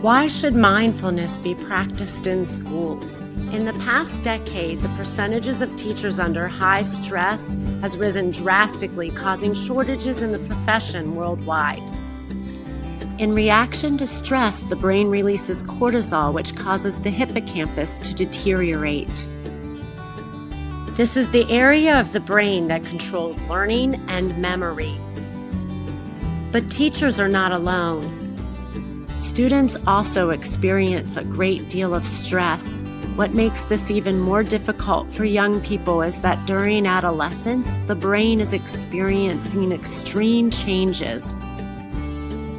Why should mindfulness be practiced in schools? In the past decade, the percentages of teachers under high stress has risen drastically, causing shortages in the profession worldwide. In reaction to stress, the brain releases cortisol, which causes the hippocampus to deteriorate. This is the area of the brain that controls learning and memory. But teachers are not alone. Students also experience a great deal of stress. What makes this even more difficult for young people is that during adolescence, the brain is experiencing extreme changes.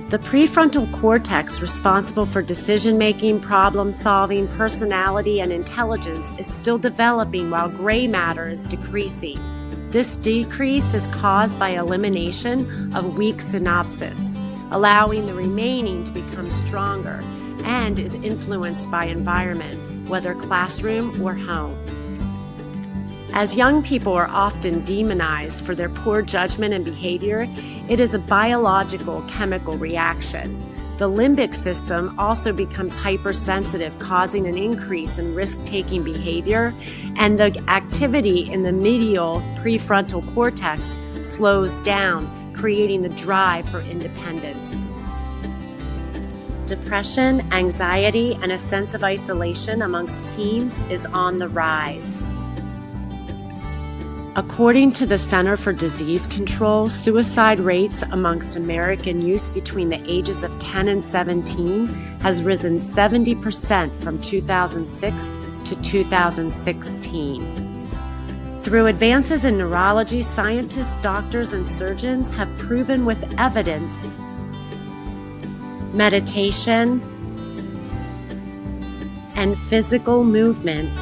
The prefrontal cortex, responsible for decision-making, problem-solving, personality, and intelligence, is still developing while gray matter is decreasing. This decrease is caused by elimination of weak synapses, allowing the remaining to become stronger, and is influenced by environment, whether classroom or home. As young people are often demonized for their poor judgment and behavior, it is a biological chemical reaction. The limbic system also becomes hypersensitive, causing an increase in risk-taking behavior, and the activity in the medial prefrontal cortex slows down, creating the drive for independence. Depression, anxiety, and a sense of isolation amongst teens is on the rise. According to the Center for Disease Control, suicide rates amongst American youth between the ages of 10 and 17 has risen 70% from 2006 to 2016. Through advances in neurology, scientists, doctors, and surgeons have proven with evidence meditation and physical movement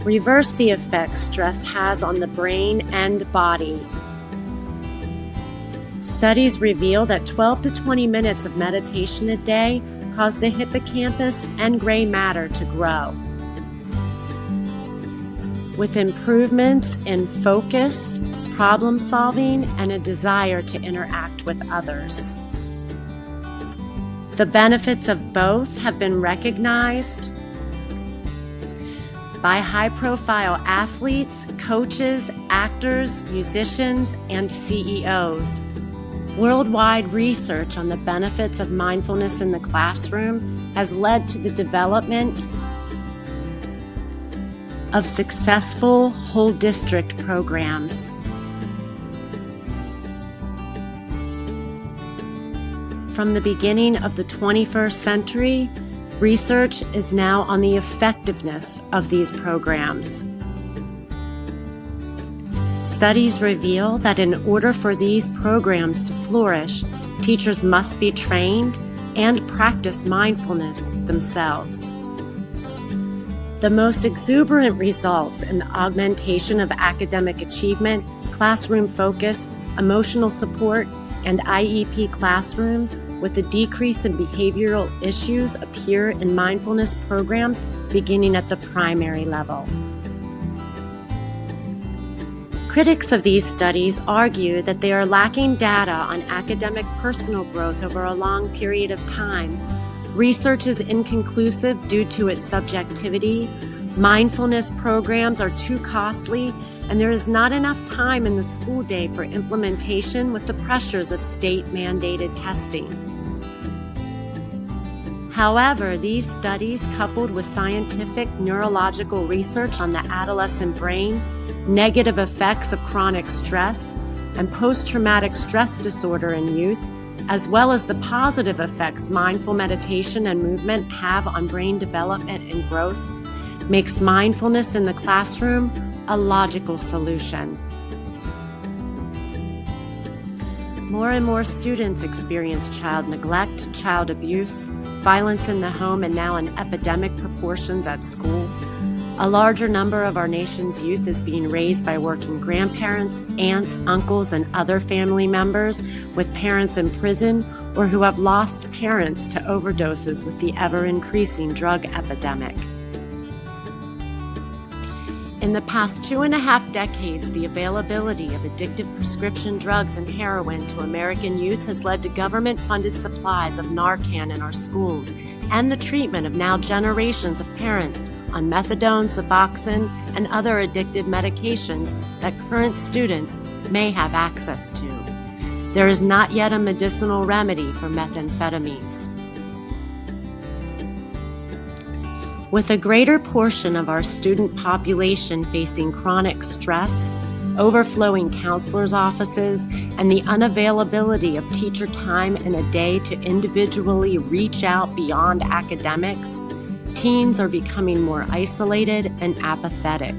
reverse the effects stress has on the brain and body. Studies reveal that 12 to 20 minutes of meditation a day cause the hippocampus and gray matter to grow, with improvements in focus, problem solving, and a desire to interact with others. The benefits of both have been recognized by high-profile athletes, coaches, actors, musicians, and CEOs. Worldwide research on the benefits of mindfulness in the classroom has led to the development of successful whole district programs. From the beginning of the 21st century, research is now on the effectiveness of these programs. Studies reveal that in order for these programs to flourish, teachers must be trained and practice mindfulness themselves. The most exuberant results in the augmentation of academic achievement, classroom focus, emotional support, and IEP classrooms with a decrease in behavioral issues appear in mindfulness programs beginning at the primary level. Critics of these studies argue that they are lacking data on academic personal growth over a long period of time. Research is inconclusive due to its subjectivity. Mindfulness programs are too costly, and there is not enough time in the school day for implementation with the pressures of state-mandated testing. However, these studies, coupled with scientific neurological research on the adolescent brain, negative effects of chronic stress, and post-traumatic stress disorder in youth, as well as the positive effects mindful meditation and movement have on brain development and growth, makes mindfulness in the classroom a logical solution. More and more students experience child neglect, child abuse, violence in the home, and now in epidemic proportions at school. A larger number of our nation's youth is being raised by working grandparents, aunts, uncles, and other family members with parents in prison or who have lost parents to overdoses with the ever-increasing drug epidemic. In the past 2.5 decades, the availability of addictive prescription drugs and heroin to American youth has led to government-funded supplies of Narcan in our schools and the treatment of now generations of parents on methadone, Suboxone, and other addictive medications that current students may have access to. There is not yet a medicinal remedy for methamphetamines. With a greater portion of our student population facing chronic stress, overflowing counselors' offices, and the unavailability of teacher time in a day to individually reach out beyond academics, teens are becoming more isolated and apathetic.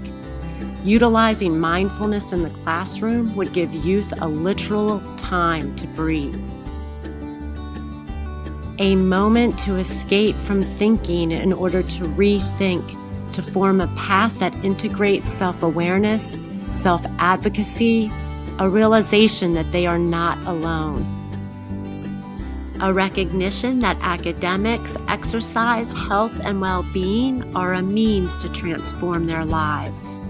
Utilizing mindfulness in the classroom would give youth a literal time to breathe. A moment to escape from thinking in order to rethink, to form a path that integrates self-awareness, self-advocacy, a realization that they are not alone. A recognition that academics, exercise, health, and well-being are a means to transform their lives.